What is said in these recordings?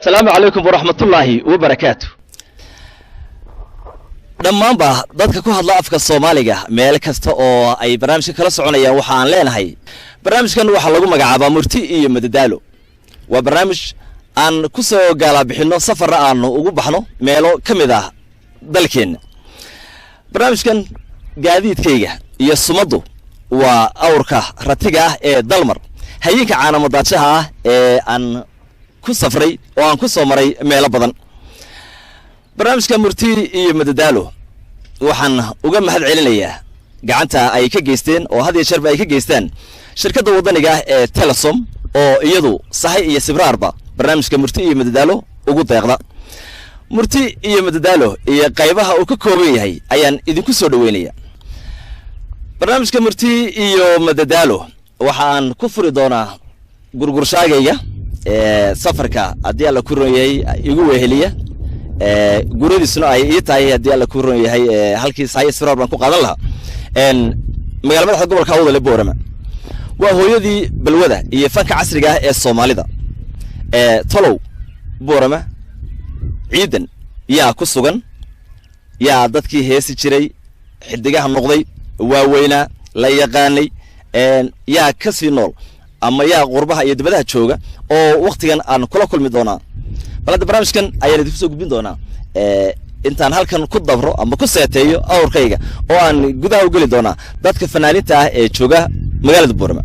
السلام عليكم ورحمة الله وبركاته. dhammaanba dadka ku hadla afka Soomaaliga meel kasta oo ay barnaamijka kala soconayaan waxaan leenahay barnaamijkan waxa lagu magacaabaa murti iyo madadaalo waa barnaamij aan ku soo gaala bixino safar aan ugu baxno meelo kamid ah dalkeena barnaamijkan gaadiidkayga iyo sumadu waa awrka ratiga ah ee dalmar hayinka caanamo daadshaha ah ee aan ku safray oo aan ku soo maray meelo badan barnaamijka murti iyo madadaalo waxaan uga mahad celinayaa gacanta ay ka geysteen oo had iyo jeer ay ka geystaan shirkadda wadaniga ah ee Telesom oo iyadu sahay iyo sibraarba barnaamijka murti iyo madadaalo ugu deeqda murti iyo madadaalo iyo qaybaha uu ka kooban yahay ayaan idinku soo dhaweynaya barnaamijka murti iyo madadaalo waxaan ku furi doonaa gurgurshaagayga safarka haddii alla ku roonyahay igu weheliya guridiisuna ay ii tahay haddii alla ku roon yahay halkii sahay isfiraar baan ku qaadan lahaa magaalada madaxda gobolka Awdal Boorama waa hooyadii balwada iyo fanka casriga ah ee Soomaalida tolow Boorama ciidan yaa ku sugan yaa dadkii heesi jiray xidigaha noqday waaweyna la yaqaanay yaa ka sii nool ama yaa qurbaha iyo dibadaha jooga oo waqtigan aan kula kulmi doonaa balad barnaamijkan ayaan idinku soo gudbin doonaa intaan halkan ku dabro ama ku seeteeyo awrkayga oo aan gudaha u gali doonaa dadka fanaaniinta ah ee jooga magaalada Boorama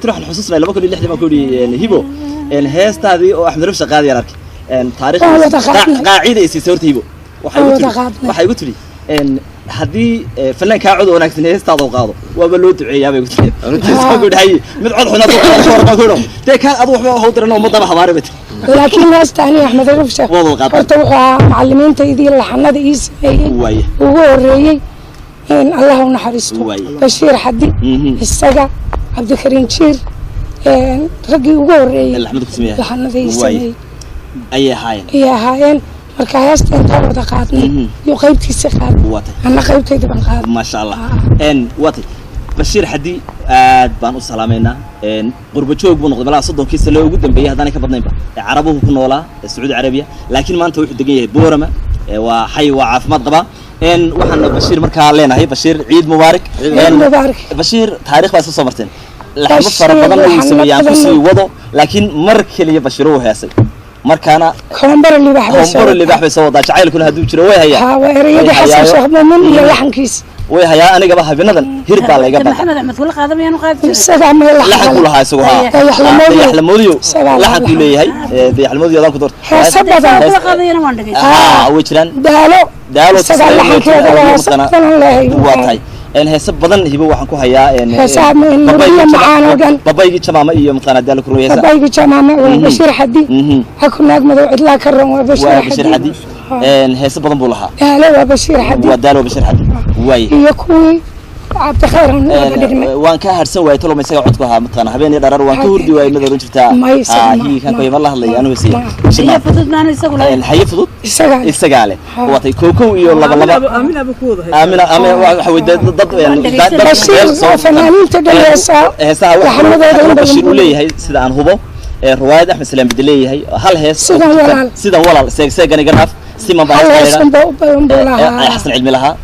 تروح الحصصنا لما كل اللي ما كل هيبو الهيست هذه وأحمد رفشة قاعد يركي تاريخ قاعدة يسير هيبو وحيقول لي إن هذه فلان كعضو هناك الهيست هذا وقاضو وبلود عيابي قلت لي أنا تقول هاي متعود حنا صور ما كلهم ده كان أروح هو ترى إنه مضرب حضاري بت لكن ناس تانية أحمد رفشة وتوقع معلمين تيدي الحنا ذي إيسماعيل ووري إن الله ونحرسته بشير حدي السجا عبد الكريم شير رجي ووري الحنا ذي إيسماعيل أي هاين مركز تنتظر دقاتني يقيبتي السخات أنا قيبتي دبن قاد ما شاء الله إن واتي بشير حدي بان السلامينا إن قرب شوق بنقد بلا صدق كيس لو قدام بيه هذا كبرنا يبا عربه كنولا السعودية العربية لكن ما أنت واحد دقيقة بورما وحي وعافمات قبا إن وحنا بشير مركز علينا هي بشير عيد مبارك عيد مبارك بشير تاريخ بس صمرتين لحد فرق بدل يسمي يعني كسي وضع لكن مركل يبشروه هاسي مركانا خمبر اللي بحبس وضع شعيل كلها دوب جرا وهي ها ويريد حسن شيخ مؤمن يا لحن كيس وهي أنا جبها بنظر هرب على جبها محمد أحمد كل قادم يعني قادم السلام لحن كلها سوها يحلم موديو لحن كله هي يحلم موديو ذاك دور حسب هذا كل قادم يعني ما عندك ويشرن دالو تسلم لحن كذا واتاي إن هي سب بدن هي بوحن كوهيا إن حساب من نورية معانا وقال بابايجي شمامة إيه مثلا دالك رويسة بابايجي شمامة وبشير حدي هكون نجم إطلاق كرم وبشير حدي إن هي سب بدن بولها دالو وبشير حدي ودالو بشير حدي واي يكوي عبد خير وان كهر سوى تلو مسجع عطكها مثلا هبين يدرر وان كوردي واي ماذا رنت بتاع هي كان كوي والله الله أنا وسيم هي فضد ما نسقول هي فضد السجالة وطي كوكو يلا بلا آمنة بكوض آمنة حود ضد يعني بشير فنانين تدريسا هسا بشير ولي هي سيد عن هبو رواية أحمد سلام بدلي هي هل هي سيد ولا سيجاني جناف سيما بعد حسن علمي لها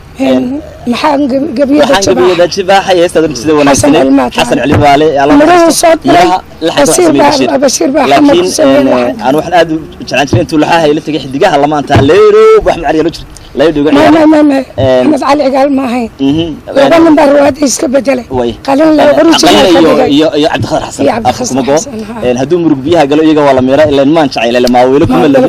محان قبيلة شباحة يستدرج سيد وناسين حسن علمي بالي مرة صوت بشير لكن أنا واحد أدو جعلتني أنتوا لحاها اللي تجي حدقها الله ما أنت ليرو بحمل عليه لجر لا يدوق ما أحمد علي قال ما هي لبا من برواد إسك بدله قالوا له عروس يا عبد الخضر حسن أخوكم جو هدو مرق بيها قالوا يجا ولا ميرا إلا ما نشعي إلا ما ويلكم إلا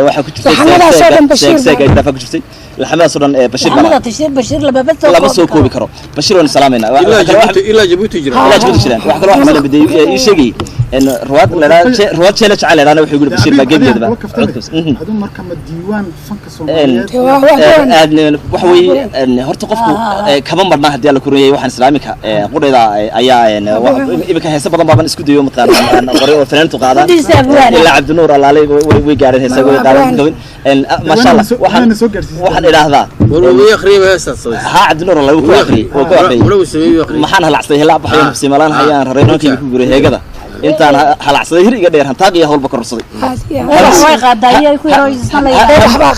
واحد كنت ساق إذا فاكر شفتي الحمد صدق بشير بشير لا بس هو كوبي كرو بشير ونسلامنا إلا جبوتي جرا لا جبوتي جرا واحد واحد ما بدي يشجي إن رواد شيء على أنا وحيقول بشير بجيب يدبا هذول مركب الديوان فنك الصوماليات وحوي إن هرت قفكو كمان مرنا هدي على كوريا وحن سلامك قول إذا أيا إن يبقى هسه بدنا بابا نسكت يوم مثلا قرية وفنان تقاعد إلا عبد النور الله عليه ويقارن هسه ويقارن إن ما شاء الله واحد إلى هذا ولو يخري هسه ها عبد النور الله وكو أخري ما حنا هالعصي هلا بحيان في سيمالان هيان رينون كي بيقولوا هيك كذا أنت أنا هالعصي هري قدر هنتاقي هول بكر صدي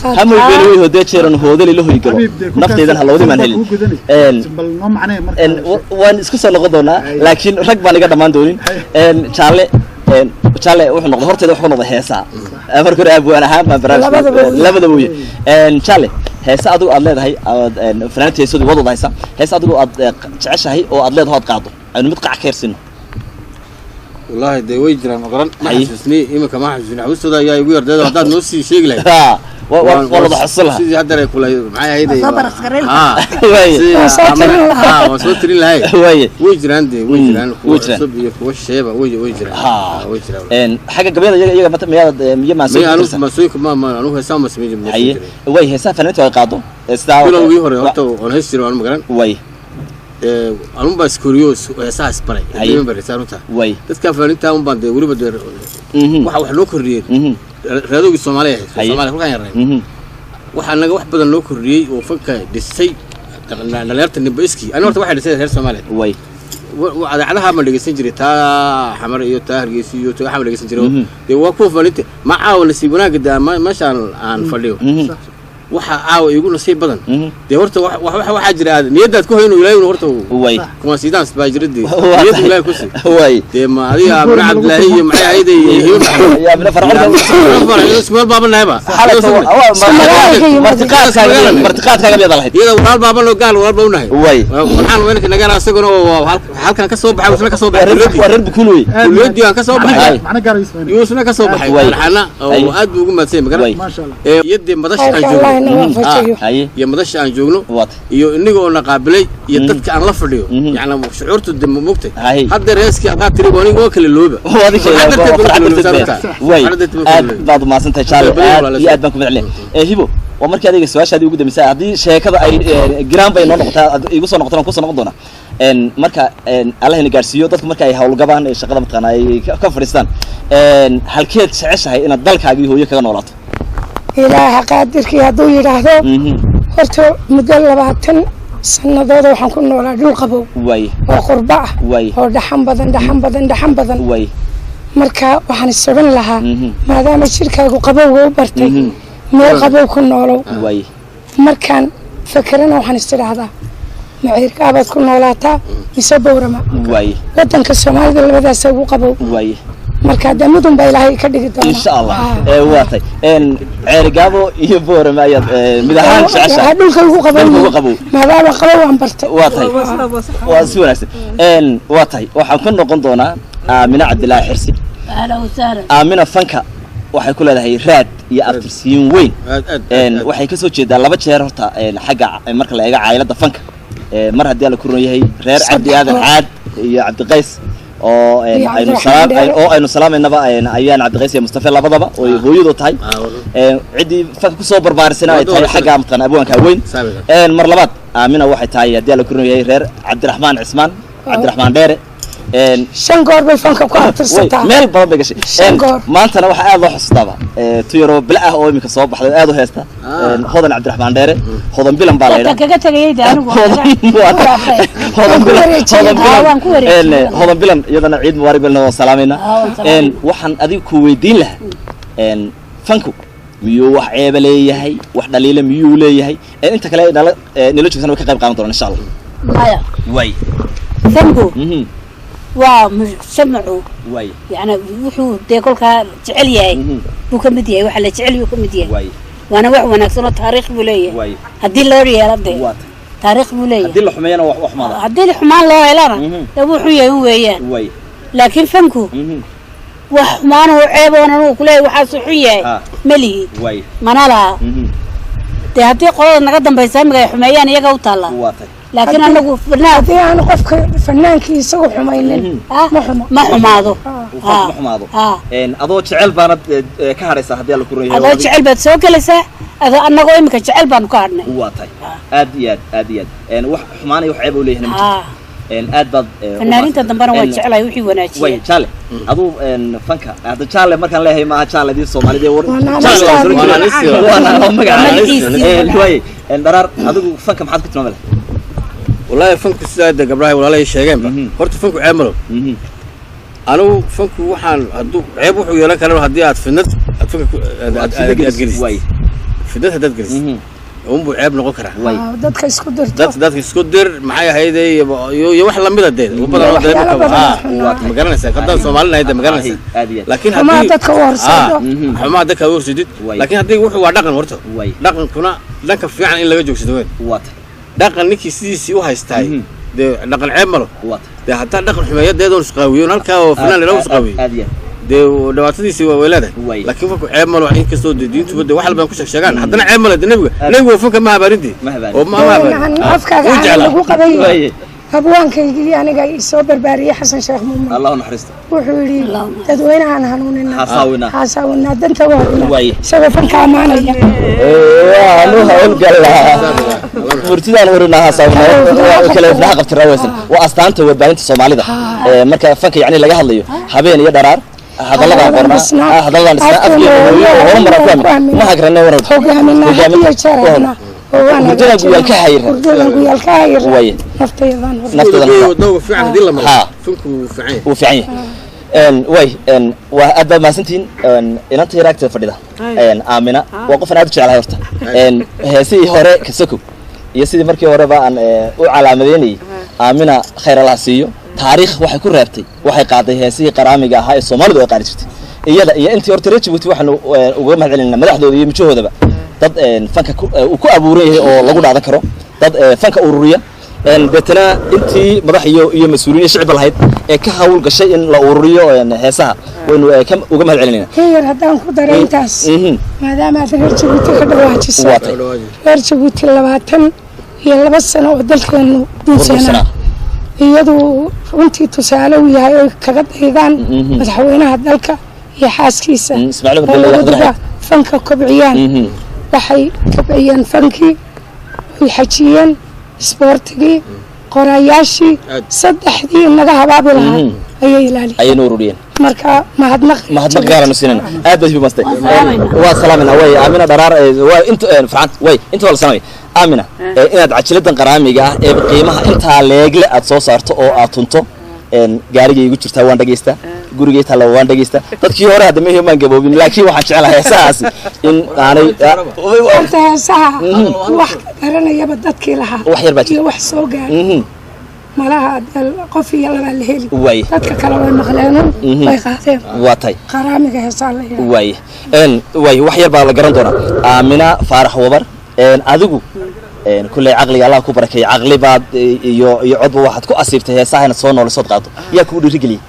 هم يبينوا هو ده شيرن هو ده اللي له يقرأ نفط إذا هلا ودي من هل إن وان إسكسر لقدونا لكن ركب أنا قدام عندونين إن شالله وحنا ظهرت ده وحنا ضحيسا أفكر أبو أنا هم برا لا بدوي إن شالله هسه أدو أدلة هاي فنانة يسود وضو ضحيسا هسه أدو تعيش هاي أو أدلة هاد قاعدو أنا متقع كيرسينه والله ده ويجرا مقرن ما حسسني إما كمان حسسني حوس ده يا يقول ده هذا نص شيء له والله بحصلها سيدي هذا يقول معي هيدا صبر اسكرين وصوت لي هاي ويجرا عندي ويجرا صبي وش شيبه ويجرا ويجرا ان حاجه قبيله يجا متى ما سوي ما سوي ما انا هسه ما سمي هي وي هسه فنانته ay qaado istaa wii hore horta on history waan magaran way anun baa curious heesaha isbaray ayay barisaarunta way dadka fanaaniinta un baan waliba waxa loo kordhiyay raadowga Soomaaliya halkan yaray waxa naga wax badan loo kordhiyay oo fanka dhisay dhalinyarta Nibaiski ana horta waxa dhisay reer Soomaaliya way wadaacadaha ma dhageysan jiray taa xamar iyo taa Hargeysa iyo taa xamar dhageysan jiray waa ku fanaaniinta ma caawan si wanaag meesha aan fadhiyo waxa aaw igu nasiib badan de horta waxa jira niyadaad ku hayno ilaahay horta way kuma sidaan baajiridi niyad ilaahay ku si way de ma adiga abna abdulaahi iyo maxay hayday ya abna farqada ismaal baaba naayba martiqaadkaaga biyada lahayd iyada walaal baaba loo gaal walaal baa u nahay way waxaan weynka naga asaguna halkan ka soo baxay wasna ka soo baxay warar bukulay kuliyadi aan ka soo baxay macna gaar ismaan iyo wasna ka soo baxay waxana oo aad ugu maadsan magara ma sha Allah yaddi madash iyo madasha aan joogno iyo inagoo na qaabilay iyo dadka aan la fadhiyo yaani shucuurtu dib mugtay hadda reeski aad tiri wanigoo kale looba way baad ma santa inshallah iyo aad baan ku maclin hibo waa markii adiga su'aashaadii ugu dambeysay hadii sheekada ay giraan bay noo noqotaa igu soo noqotaan ku soo noqon doona marka Allah ina gaarsiiyo dadku marka ay hawl gabaan ee shaqada matqana ay ka fariistaan halkeed jeceshahay inaad dalkaaga hooyo kaga noolaato إله قادرك يا دوي رهدو هرتو مدلباتن سنادooda waxaan ku noolaa dhul qabow way oo qurba ah oo dhaxan badan way marka waxaan isban lahaa maadaama shirkaagu qabow u bartay meel qabow ku noolow way markaan fakarana waxaan istiraahdaa maciirka abaad ku noolaataa mise bowrama way wadanka Soomaalida labadaas ugu qabow way marka damudun bay ilaahay ka dhigi doonaa insha Allah waatay ceerigaabo iyo boorama ayaad midahaan jeceshahay dhulka ugu qabow maadaama qabow aan bartay waatay waa si wanaagsan waatay waxaan ku noqon doonaa Aamina Cabdilaahi Xirsi ahlan wa sahlan Aamina fanka waxay ku leedahay raad iyo aftirsiin weyn waxay ka soo jeedaa laba jeer horta xagga marka la eego caylada fanka mar haddii la kuran yahay reer Cabdi Aadan Caad iyo Cabdi Qays oo aynu salaameynaba ayaan Cabdi Qays iyo Mustafa labadaba oo hooyadu tahay cidii fanka ku soo barbaarisana ay tahay xagga amtan abwaanka weyn mar labaad Aamina waxay tahay haddii la kuran yahay reer Cabdiraxmaan Cismaan Cabdiraxmaan Dheere shan goor bay fanka ku aftirsataa meel badan bay gashay maantana waxa aad loo xustaaba tuyaro bil ah oo imika soo baxday aad u heesta hodan Cabdiraxmaan Dheere hodan bilan baa leeyahay kaga tagay anigu hodan bilan iyadana ciid mubarak bilna salaamayna waxaan adiga ku weydiin lahaa fanku miyuu wax ceeb leeyahay wax dhaliila miyuu leeyahay inta kale nala joogsan way ka qayb qaadan doonaan insha Allah maya way fanku وسمعوا واي يعني وحو دي كلها جعل ياي بو كمد ياي waxa la jecel uu kamid yahay وانا wax wanaagsan oo taariikh buu leeyahay hadii loo yeelado taariikh buu leeyahay hadii la xumeeyana wax xumaada hadii xumaan loo yeelana wuxuu yahay weeyaan laakiin fanku wax xumaan oo ceeboona uu kuleeyahay waxa soo xun yahay malihi manala hadii qolada naga dambaysa magaay xumeeyaan iyaga u taala laakiin anagu hadii aan qofka fanaankiisa isagu xumaynin ma xumaado adoo jecel baanad ka hadhaysaa hadii la ku reeyo adoo jecel baad soo galaysaa anagu imika jecel baan ku hadhnay waa tahay aad iyo aad wax xumaanay wax ceeb u leeyahay aad baad fanaaninta dambana waa jecelahay wixii wanaajiya way jaale aduu fanka hada jaale markaan leeyahay ma jaaladii Soomaaliyeed way darar adigu fanka maxaad ku tilmaamay والله فنك سيد قبلها ولا أي شيء جنبه هرت فنك عمله أنا فنك وحن هدو عيب وحو يلا كلام هديات في النت فنك أدجلس في النت أدجلس هم عيب نقول كره دتك يسكدر دتك يسكدر معايا هيدا يوح لمبة ده وبدأ مقارنة كذا سومالنا هيدا مقارنة لكن ما دتك ورصد ما دتك ورصد لكن هدي وحو وعدقن ورته دقن كنا دقن في عن إلا وجوك سدوين دقن نكى سيسي وهايستاي ده دقن عمله ده حتى دقن حمايات ده دون سقاويون هالكا وفلان لو سقاوي ده دواتي سوى ولاده لكن فك عمله عين كسود دين تبدأ واحد بنكش شغال حتى عمله ده نبغى فك ما باردي وما بارد أفكار عنه قبيل أبوان كي يعني جاي صبر باري حسن شيخ مؤمن الله نحرسته وحولي تدوين عن هنوننا حاسونا دنت وهنا سوى فنك أمانة أنا هقول قال مرتدى نورنا حاسونا كلا ابنها قبت الرويسن وأستانت وبعدين الصومالي ده مركب فنك يعني لقاها اللي حبين يدرار هذا الله قرنا هذا الله نسنا أبي هو مرة ما هكرنا ورد هو ودنا قوي الكاير وين نفتيضان دو فعلا دي لما فنكو فعين وفعين وي وأدب ما سنتين إن أنت راكت فريدة آمنة وقفنا هذا على هرتا هسي هراء كسكو يسيد مركي هراء بقى على مديني آمنة خير الله سيو تاريخ وحي كل رابطي وحي قاضي هسي قرامي هاي الصومال دو قارجتي إيا أنت ورتريتش بتوحنا وقمت علينا مدح دو يمشوه ده بقى dad fanka ku abuuray oo lagu dhaadan karo dad fanka ururiya betana intii madax iyo mas'uuliyiin shacab lahayd ee ka hawl gashay in la ururiyo heesaha waynu uga mahad celinayna heer hadaan ku dareentaas maadaama aad Djibouti ka dhawaajisay Djibouti 22 sano oo dalkeenu duunsana iyadoo runtii tusaale u yahay oo kaga daydaan madaxweynaha dalka iyo xaaskiisa fanka kobciyaan waxay kobciyeen fankii way xajiyeen isboortigii qorayaashii saddexdii naga habaabi lahaa ayay ilaaliyeen ayay ururiyeen marka mahadnaq gaarano sinana aad bay mastay waa salaamina way aamina dharaar way inta fiican way inta wala samay aamina inaad cajiladan qaraamiga ah ee qiimaha inta leegle aad soo saarto oo aad tunto gaariga igu jirta waan dhageystaa gurigeyta la waan dhageystaa dadkii hore hadda meeyo maan gaboobin laakiin waxaan jecelahay heesahaas in aanay heesaha wax garanayaba dadkii lahaa wax yar baa wax soo gaaray malaha qof iyo laba la heli dadka kale way maqleen way qaadeen waatay qaraamiga heesaha la way wax yar baa la garan doonaa aamina faarax wabar adigu كل عقلي الله كبرك عقلي بعد يعض واحد كو أسيبته هي ساهنا صون ولا صوت قاطو يا كودي رجلي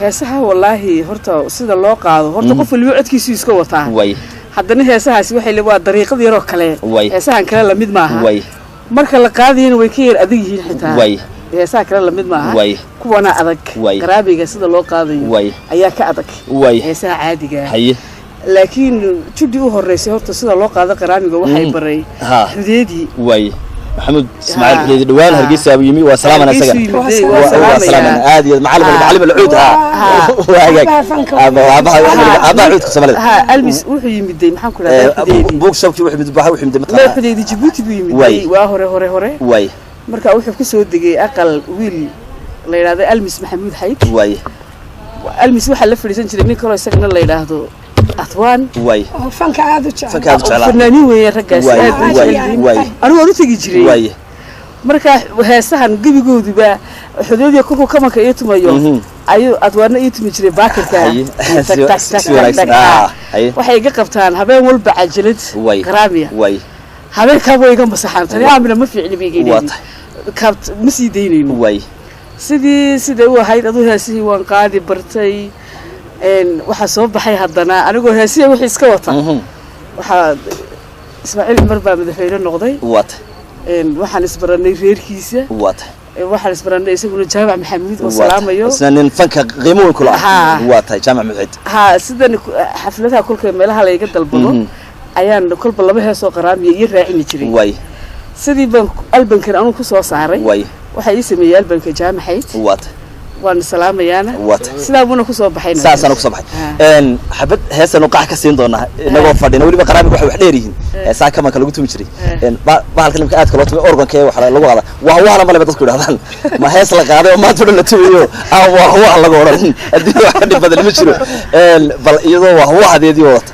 هسها والله هرتا سيد الله قاضو هرتا قف الوعد كيسيس كوتاه وي حدنا هسها سوي حلو الطريقة دي روح كله هسها كلا لمد معها وي مركل القاضيين ويكير أذيه حتى وي هسها كلا لمد معها وي كوانا أذك قرابي سيد الله قاضي وي أياك أذك وي هسها عادي جا لكن تودي هالرئيس هرت سيد الله قاضي قرامي وحي بري حديدي وي محمد اسماعيل حديدي دوان هرقيس أبو يمي وسلام أنا سجن وسلام أنا عادي معلم العود أبا عود كسمله ألبس وحي يمدي محمد كله بوك شوكي وحي مدبحه وحي مدبح لا حديدي جيبوتي بيمدي وهره وي مركا وحي كسود دقي أقل ويل لا يراده ألبس محمود حيك وي ألبس وحي لفريزن جري من كله سجن لا يراده أطوان وي فنك عادو فنانين ويا رجال وي أنا ورث جري وي مركا وهسهن قبي جودي بقى حدودي كوكو كما كيتم يوم ayuu adwaana ii timi jiray baakirka waxay iga qabtaan habeen walba cajalad garaamiya habeenkaaba iga masaxaan tani aamina ma fiicni bigeeyay ma sii daynayno sidii u ahayd aduu heesihii waan qaadi bartay waxaa soo baxay haddana anigoo heesiya wixii iska wata waxaa ismaaciil cumar baa madaxweyne noqday waxaan isbaranay reerkiisa waxaan isbaranay isaguna jaamac maxamuud oo salaamayo isna fanka qiimo weyn ku lahaa waa tahay jaamac maxamuud sidan xafladaha kulka meelaha la iga dalbado ayaan kolba laba hees oo qaraamiya iyo raacini jiray sidii baan albankan anu ku soo saaray waxa ii sameeyay albanka jaamacayd waan salaamayaana sidaa buna ku soo baxay saasana ku soo baxay xabad heesan qax ka siin doona inagoo fadhina waliba qaraamiga waxa wax dheer yihiin heesaa kama kala tumi jiray bahalka limka aad kala tumi organka waxa lagu wada waana malaba dadku yiraahdaan ma hees la qaaday oo maanta la tumiyo waa lagu oran hadii wax ka dhib badan ma jiro bal iyadoo wax hadeedii wata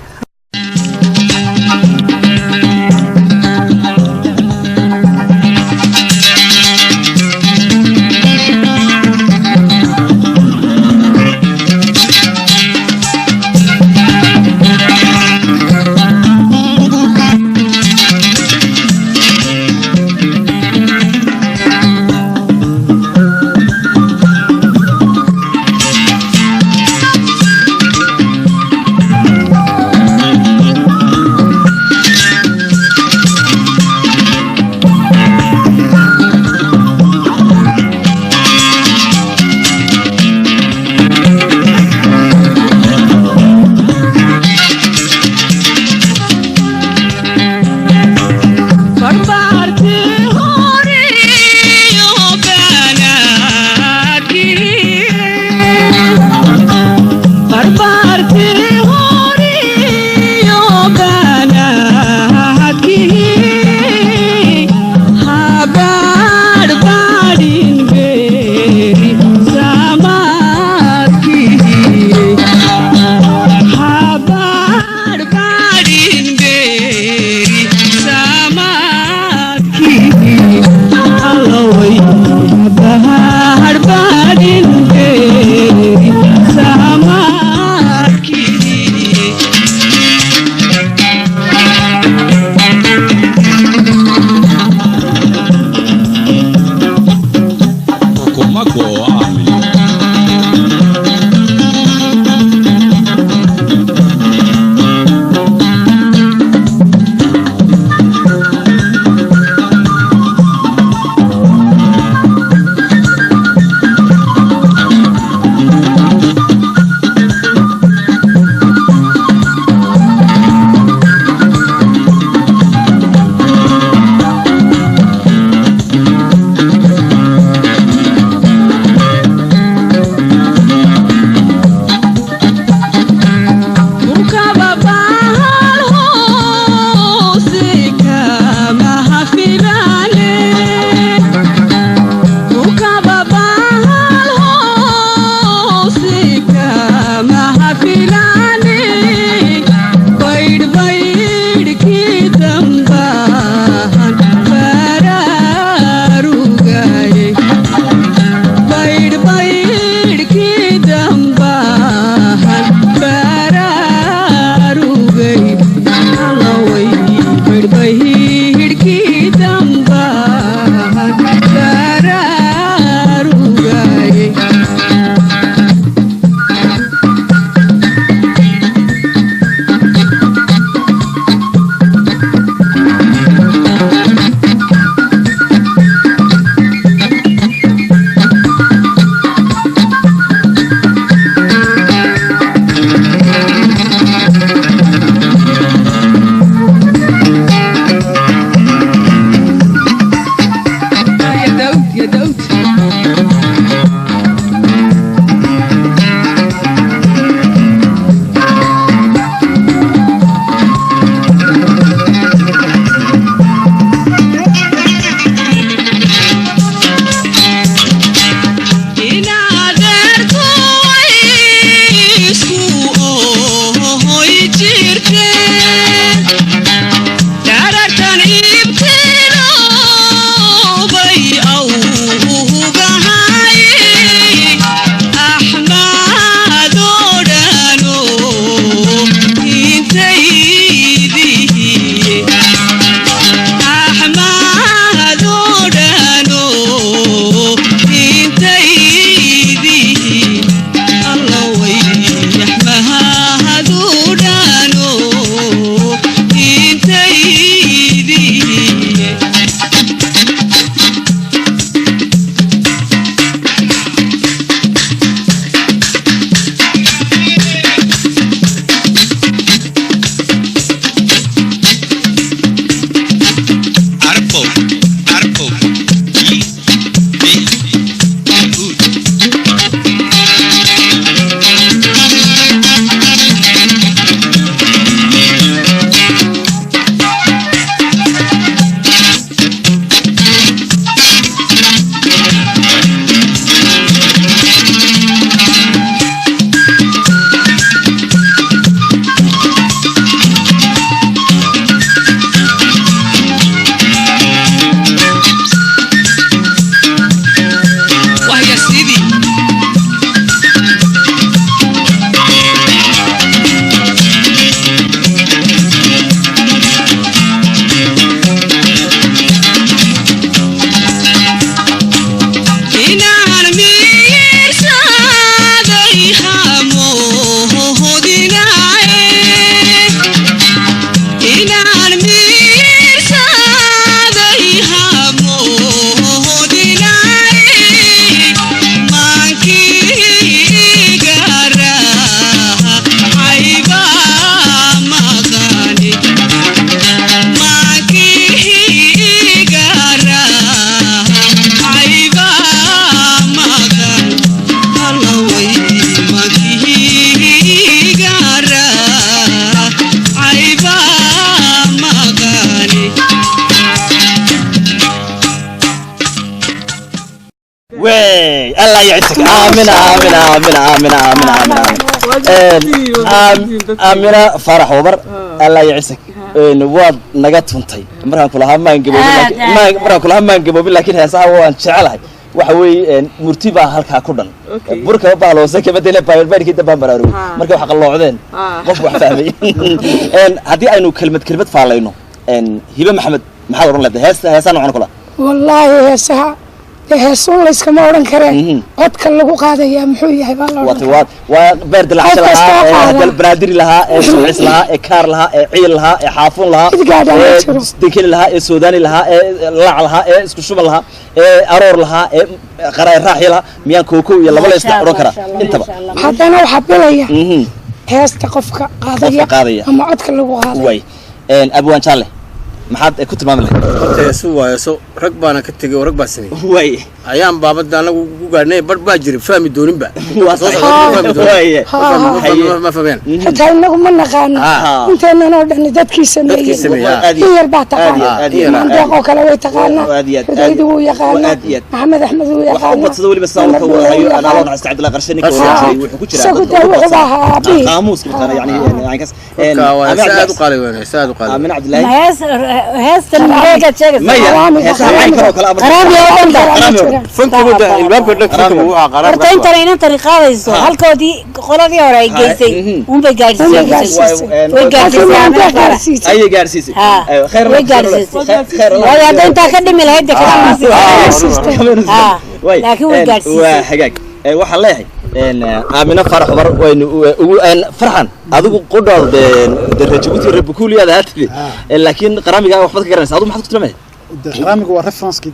يعزك آمنة آمنة آمنة آمنة آمنة آمنة فرح وبر الله يعزك واد نجت فنتي مرة كلها ما نجيبه مرة كلها ما نجيبه لكن هي صعبة وان شعلها وحوي مرتبة هالك كلن بركة بالوسة كبدنا باير كده بمرارو مركب حق الله عذين قف وحفامي هذه أنو كلمة فعلينه هبة محمد محاضر ولا ده هسه نوعنا كلها والله هسه هسون ليس كما أورن كرين قد كلو قاعدة يا محوي هاي بالله وبرد العشاء لها البرادري لها سويس لها كار لها عيل لها حافون لها دكيل لها السوداني لها لع لها اسكشوم لها أرور لها قراء راحي لها ميان كوكو يلا ولا يستعرون كرا انت بقى حتى أنا وحب ليا هستقفك قاضية أما قد كلو قاعدة وي أبوان شالله maxaad ku tilmaami lahayd horta yeesu waayo rag baana ka tagay rag baa samay way ayaan baabada anagu ku gaarnay bar baa jiray fahmi doonin ba way ma fahmeen حتى إنه من نقانا أنت أنا نودني دتك سمية هي أربعة تقانا من دقوا كلا ويتقانا فريد هو يقانا محمد أحمد هو يقانا تصدقوا بس أنا والله استعد لقرشني سكوت وقضاها قاموس كان يعني كاس سعد قالي وين سعد قالي من عبد الله هسه المحيكة شيء فنكو بدا الباب كله فنكو قرار horta inta inaan tariiqadayso halkoodii qoladii hore ay geysay un bay gaarsiisay ay gaarsiisay khayr way hada inta ka dhimi lahayd laakiin way gaarsiisay waa xagaag waxa leeyahay آمنة فرح وين فرحان هذا قدر الرجبوتي الربكولي هذا لكن قرامي قاعد وحدك قرنس هذا ما حد كتير منه قرامي هو رفرنس كده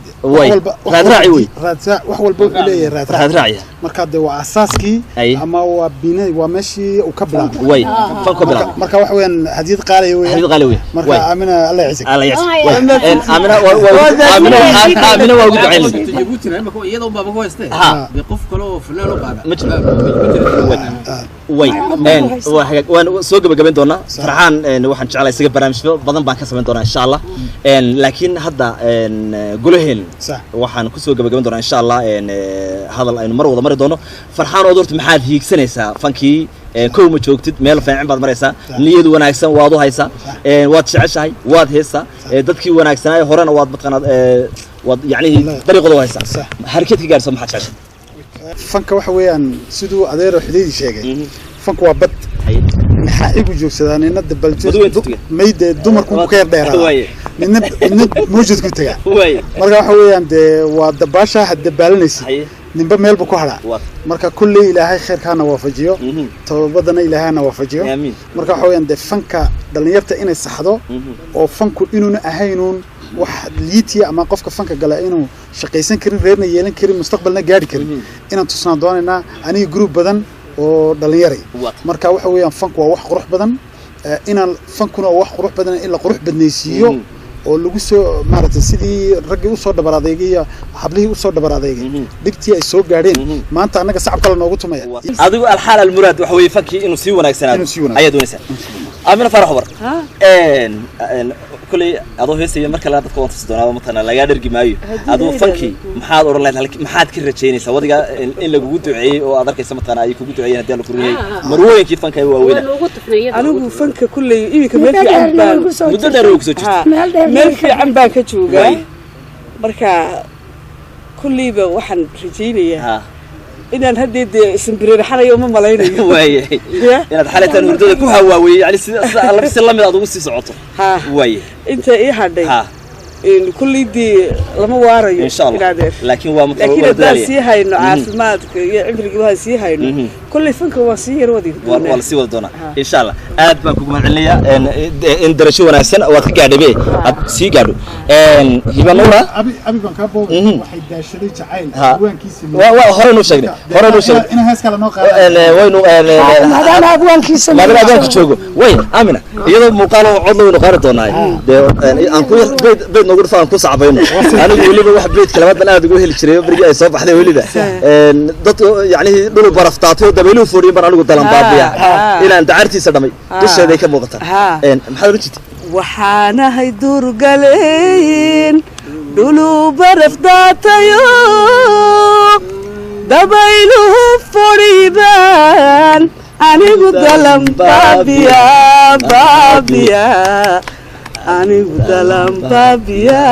راد راعي وي راد وحول بقول لي راد راعي مركب هو أساسكي أما هو بناء ومشي وكبلا وي فكبلا مركب وحوين حديد قالي وي حديد قالي وي مركب آمنة الله يعزك الله يعزك آمنة ووجود عين جيبوتي لما كو يدا وبابا كو يستي بيقف كلو فلان وي وان سوق بجبين دونا فرحان وحن شغله يسقى برامج بدن بان كسبين دونا إن شاء الله لكن هذا قولهن وحن كسوق بجبين دونا إن شاء الله هذا المرة وضمر دونا فرحان ودورت محل هيك سنة فانكي كوم شوكتد ميل فاعل بعض مريسا نيد وناكسن واضو هيسا واد شعشاي واد هيسا دتكي وناكسن هاي هورنا واد بتقنا واد يعني طريق ضو هيسا حركتك جالسة محد شعش فانك وحويان سدو عذير وحديد شيء فانك وبد نحايق وجوكسدان إن الدبلتو ميد دمر كم كير دايرة من موجود كنت يا مرة وحويان ده ودباشة هالدبالنسي نبى ميل بكوهلا مركا كل إلهي خير كان وافجيو توبدنا إلهي أنا وافجيو مركا حويان ده فنكا دلنيرتا إنه صحدو أو فنكو إنه أهينون واحد ليتي أما قفك فنكا قال إنه شقيسين كريم غيرنا يلين كريم مستقبلنا جاري كريم إنه تصنع إننا أني جروب بدن ودلنيري مركا وحويان فنكو وح قروح بدن إن فنكنا وح قروح بدن إلا قروح بدنيسيو oo lagu soo maartay sidii ragii u soo dabaradeegay hablihii u soo dabaradeegay dibtii ay soo gaadheen maanta anaga sacab kale noogu tumaya adigu alxaal almuraad waxa way fakki inuu sii wanaagsanaado ayaa doonaysa amina farax war kulli adoo heesay marka la dadka wanta doonaa matana laga dhargi maayo adoo fakki maxaad oran lahayd maxaad ka rajaynaysaa wadiga in lagu duceeyay oo aad arkaysa matana ay kugu duceeyeen hadii la furiyay marwooyinkii fanka ay waaweyn anigu fanka kulli iminka meelkii aan muddo dheer oo kusoo jirtay meelkii aan baan ka joogaa marka kulliba waxaan rajaynayaa inaan haddeed isbirirxanayo ma malaynayo waayay inaad xalatan hurdada ku hawaaway yani si la mid aad ugu sii socoto waayay inta ii hadhay in kullidii lama waarayo laakiin waa mutawaqqic laakiin sii hayno caafimaadka iyo cimriga waa sii hayno kulli fanka waa sii yar wadi wala sii wada doona insha Allah aad baan kugu mahadcelinayaa in darajo wanaagsan waad ka gaadhay aad sii gaadho hibanuna abi baan ka booqay waxay daashaday jacayl haweenkiisa waa hore noo sheegay in hees kale noo qaado waynu madana haweenkiisa madana haweenka joogo way amina iyadoo muuqaal cod loo qaari doonaa aan ku beed noogu dhafaan ku sacbayno anigu waliba wax beed kalabadan aad ugu heli jiray barigi ay soo baxday waliba dad yani dhul baraftaatay dabaylu fooriyeen baan anigu dalan baabiya inaan dacartiisa dhamay dusheeday ka muuqata maxaad u jirtay waxaanahay durgaleen dhulu baraftaatayo dabayluhu fadhiibaan anigu dalan baabiya baabiya anigu dalan baabiya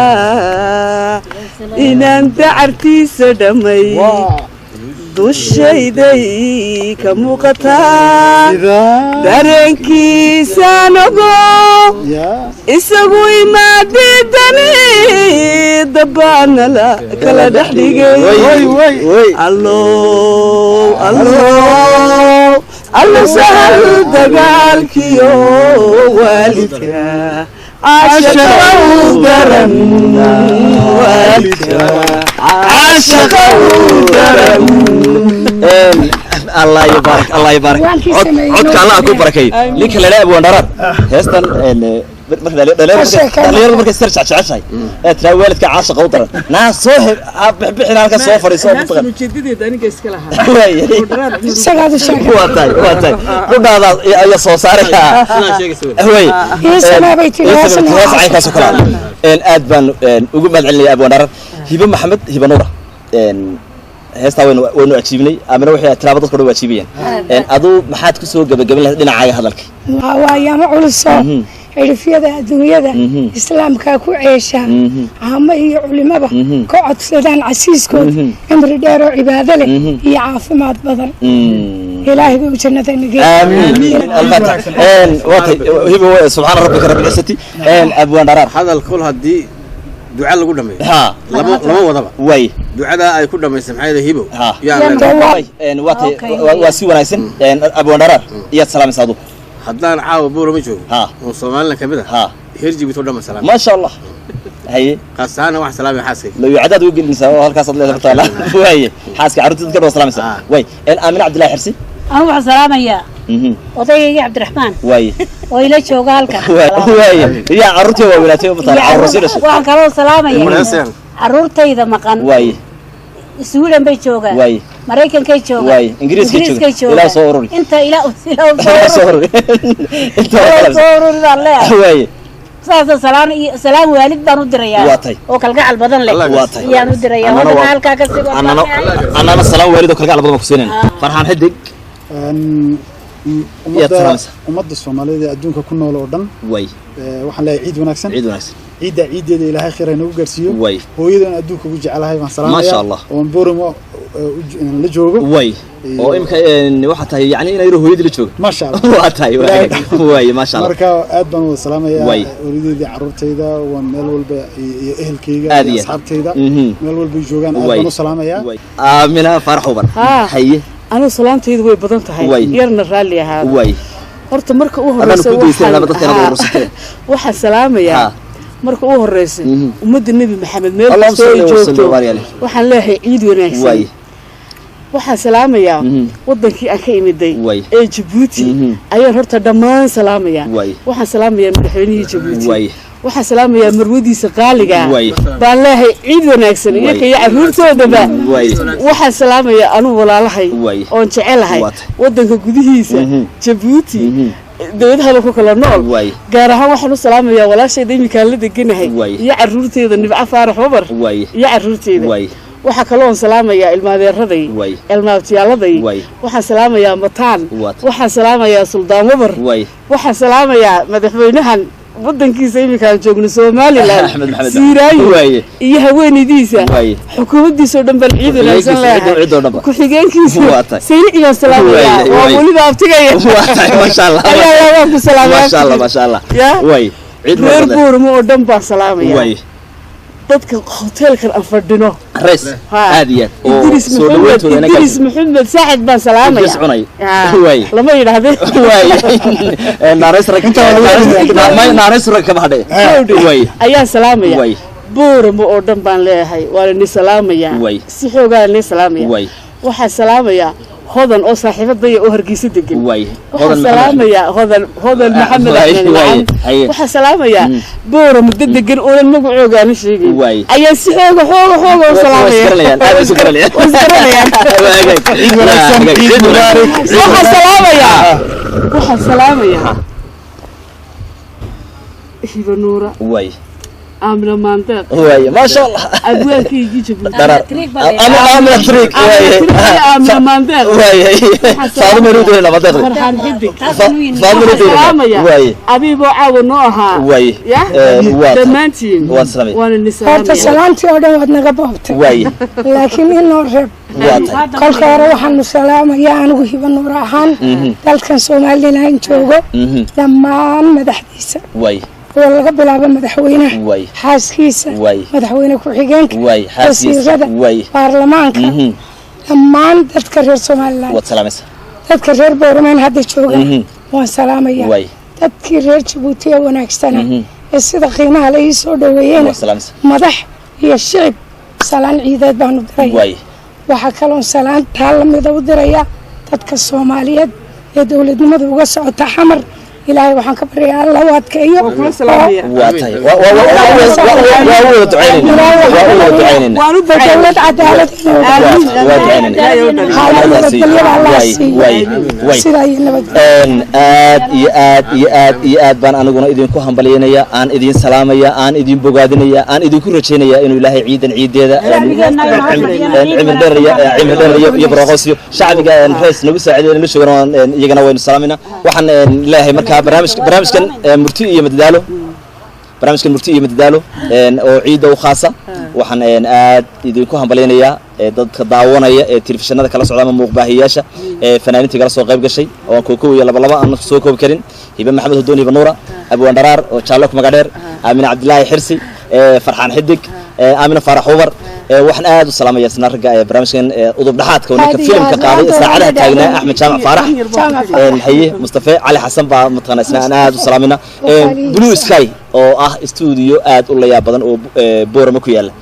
inaan dacartiisa dhammay dushayday ka muuqataa dareenkiisaan ogo isagu imaadidani dabaanala kala dhex dhigay allo sahal dagaalkiyo waalidka عاشقه درن والدك عاشقه درن الله يبارك الله يبارك عدك الله أكون بركي ليك لا أبو نراد هستن دليل مركز ترجع شعشاي ترى والدك عاشق وطر ناس صاحب بحنا لك صوفر يصوف طغى مجددي داني كيس كلها سقاد الشاكر واتاي رد هذا يا صوصارك هوي يسمع بيتي هاس عين كاسو كلام الأدبان وقول بعد علي أبو نراد هبة محمد هبة نورة هستا وينو أكسبني أمنا وحيا ترابط كله أكسبين أدو محد كسو قبل لنا عاي هذاك ويا معول الصوم عرفية الدنيا إسلام كاكو عيشة عامة علماء كعد سدان عسيسكم أمر دارو عبادة له يعافي ما تبذل إلهي بوجنة النجاة آمين الفتح هو سبحان ربك رب العزة أبو نرار هذا الكل هدي دعاء لقول دمي ها لما وضبع وي دعاء ده أي كل دمي سمحي ذا هيبو ها يعني واتي واسي ونايسن أبو نرار يا سلام صادو حدان عاو بورو ميشو ها وصومال لك كده ها هيرجي بتقول دم السلام ما شاء الله هي قصانا واحد سلام حاسك لو يعدد ويجي نسوي هالكاس الله تعالى وي حاسك عرفت تذكر وسلام وي الآمن عبد الله حرسي أنا واحد سلام يا وطيجي عبد الرحمن وي ويلا شوقالك وي يا عرتي وولاتي وبطل عروسي واحد كلام سلام يا عرورتي إذا مكان وي سويدن بيتشوغا وي مريكان كيتشوغا وي إنجليز كيتشوغا إلى صوري أنت إلى صوري أنت صوري الله وي سلام والد بانو دريا واتي وكالقع البدن لك واتي يا نو دريا هذا حالك كسب أنا السلام والد وكالقع البدن مكسينين فرحان حدك ummadda Soomaaliyeed adduunka ku nool oo dhan way waxaan leeyahay ciid wanaagsan ciideeda Ilaahay khayr inuu gaarsiiyo way hooyadan adduunka ugu jecelahay waan salaamayaa ma sha Allah oo boorimo la joogo way oo imka waxa tahay yani inay hooyadii la joogo ma sha Allah waa tahay way ma sha Allah marka aad baan u salaamayaa hooyadeedii carruurtayda waan meel walba iyo ehelkayga iyo asxaabtayda meel walba joogaan aad baan u salaamayaa aamina farxuban haye أنا سلامتي ذوي بدنتها يرنا رالي هذا وي horta marka uu horeyso waxa salaamaya marka uu horeyso ummadda nabi maxamed meel soo joogto waxaan leeyahay ciid wanaagsan waxa salaamaya wadankii aan ka imiday ee Djibouti ayaan horta dhamaan salaamaya waxa salaamaya madaxweynihii Djibouti waxa salaamaya marwadiisa qaaliga baan leeyahay ciid wanaagsan iyo ka caruurtoodaba waxa salaamaya anu walaalahay oo jecelahay wadanka gudihiisa Djibouti dawladda ku kala nool gaar ahaan waxaan u salaamayaa walaashayda imika la deganahay iyo caruurteeda nibca faarax wabar iyo caruurteeda waxa kale oo salaamaya ilmaadeeraday ilmaabtiyaaladay waxa salaamaya mataan waxa salaamaya suldaan wabar waxa salaamaya madaxweynahan waddankiisa imika joogno Soomaaliland siiraayo iyo haweenaydiisa xukuumaddiisa oo dhan bal ciid wanaagsan leeyahay ku xigeenkiisa sayniga salaamaya waa waliba aftigaya ma sha Allah ayaa ku salaamaya ma sha Allah way ciid wanaagsan oo dhan baa salaamaya dadka hotelkan aan fadhino rees aadiya oo soo dhaweeytooda inaga Idris Maxamed Saacid baan salaamaya way lama yiraahdo way naareys rag ka baxday way ayaa salaamaya buurmo oo dhan baan leeyahay waa ni salaamaya si xoogaa ni salaamaya waxa salaamaya hodan oo saaxiibadaya oo hargeysa degan waxa salaamaya hodan maxamed axmed waxa salaamaya buurmo degan oo magacooga aan sheegay ayaa si xooga salaamaya waxa salaamaya hiba nuura آمنة منطق واي ما شاء الله أبوك يجي جبل أنا تريك واي آمنة منطق واي فاضل مرودين لا منطق فرحان حدك فاضل مرودين واي أبي بوعاو نوها واي يا دمانتين وانسلامي وانا النساء horta salaantii oo dhan waad naga boobtay واي laakiin inoo reeb kolka hore waxaanu salaamayaa anigu hiba nuur ahaan dalkan Soomaaliland joogo dhammaan madaxdiisa واي oo laga bilaabo madaxweynaha واي xaaskiisa واي madaxweyne ku xigeenka واي حاسيسة واي baarlamaanka dhammaan dadka reer Soomaaliland وسلامسة dadka reer Boormaan hadda jooga waan salaamayaa واي dadkii reer Djibouti ee wanaagsan ee sida qiimaha la ii soo dhaweeyeen وسلامسة madax iyo shicib salaan ciideed baan u diray واي waxa kale oo salaan taalamida u diraya dadka Soomaaliyeed ee dawladnimada uga socota xamar ilaahay waxaan ka baryaa Allah waadkeeyo واتاي وأول دعيننا waanu dawlad cadaalad aad baan anaguna idinku hambalyeynaya aan idin salaamaya aan idin bogaadinaya aan idinku rajaynaya inuu ilaahay ciideeda cimri dheer iyo barwaaqo shacbiga rees nagu saacideeyay la shaqeeyaan iyagana waynu salaamayna waxaan ilaahay marka barnaamijkan murti iyo madadaalo barnaamijkan murti iyo madadaalo oo ciida u khaasa waxaan aad idinku hambaleynayaa dadka daawanaya ee telefishinada kala socda ama muuqbaahiyaasha fanaaniinta kala soo qayb gashay oo kooko iyo laba aan soo koob karin hiba maxamed hadoon hiba nuura abu wandaraar oo jaalo ku magac dheer aamin abdullaahi xirsi farxaan xidig aamin farax umar waxaan aad u salaamayaa isna ragga barnaamijkan udub dhaxaadka oo ninka filimka qaaday saacadaha taagnaa axmed jaamac faarax haye mustafa cali xasan baa mataqaanaa isna aad u salaamayna blue sky oo ah studio aad u layaab badan oo boorama ku yaala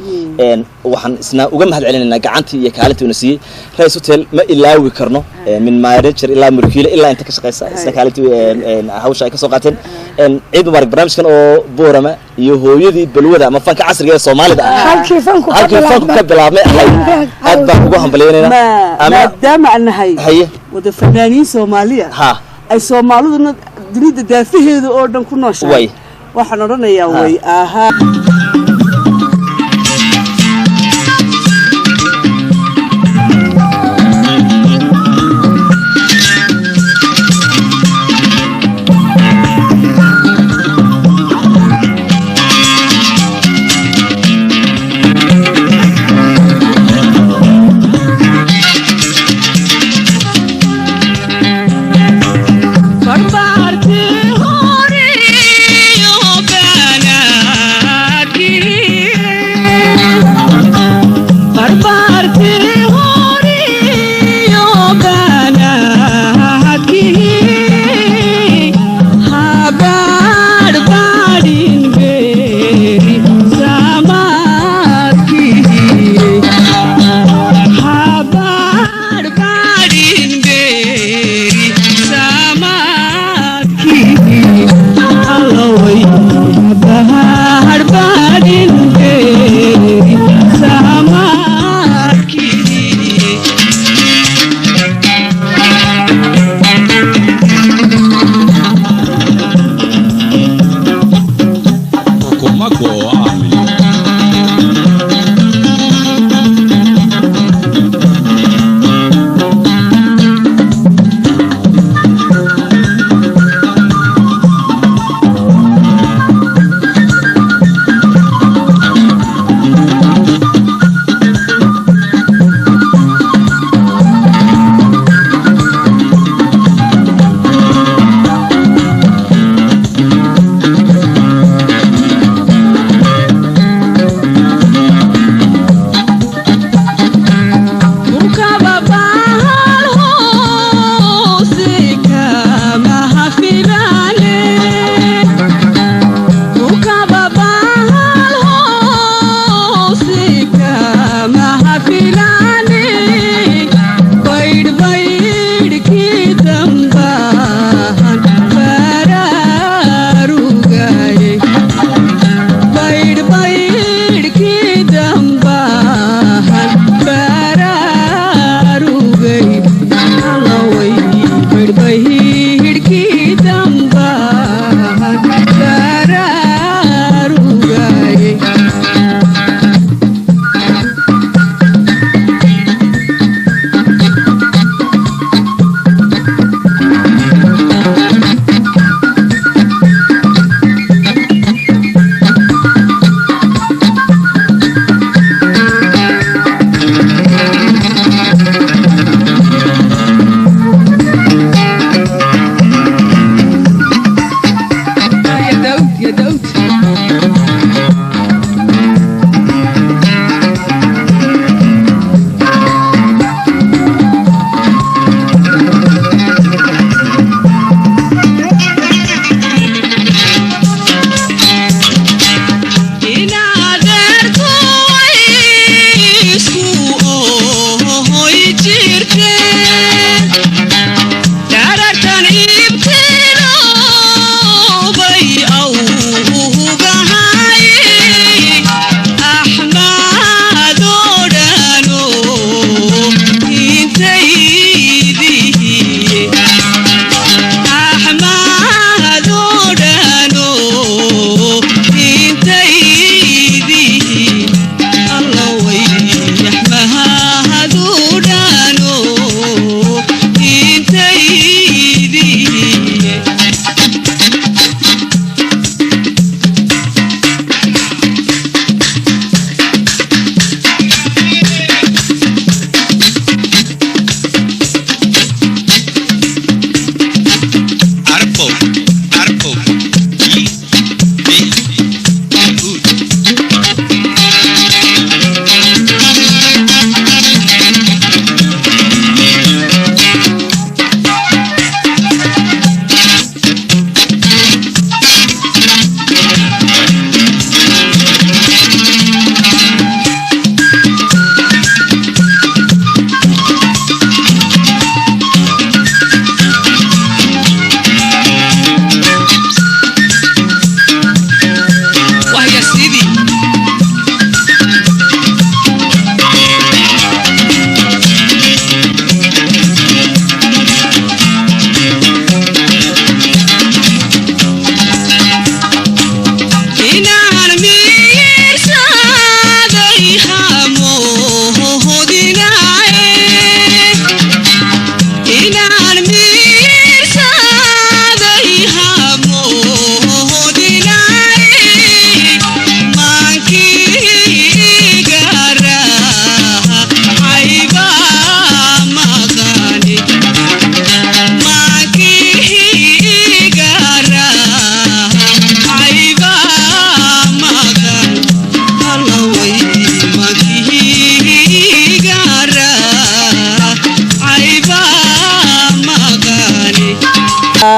waxaan isna uga mahad celinaynaa gacantii iyo kaalintii uu siiyay Rays Hotel ma ilaawi karno min manager ilaa mulkiile ilaa inta ka shaqeysa isna kaalintii hawsha ay ka soo qaateen ciid mubarak barnaamijkan oo boorama iyo hooyadii balwada ama fanka casriga ee Soomaalida halkii fanku ka bilaabmay aad baan ugu hambalyeynaa maadaama annahay haye wada fanaaniin Soomaaliya ha ay Soomaaliduna dunida daafaheeda oo dhan ku nooshahay waxaan oranayaa way aha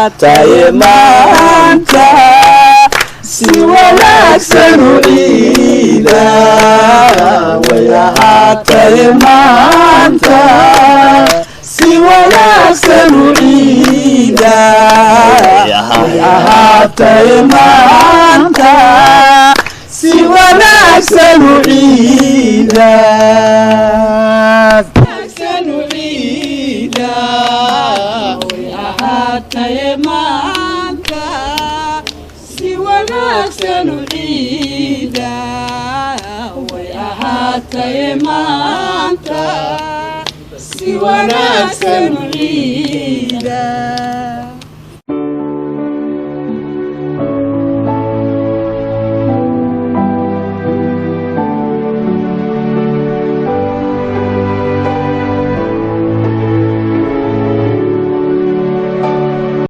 ahaataye maanta si wanaagsan u ciida way ahaataye maanta si wanaagsan u ciida way ahaataye maanta si wanaagsan u ciida si wanaagsan u ciida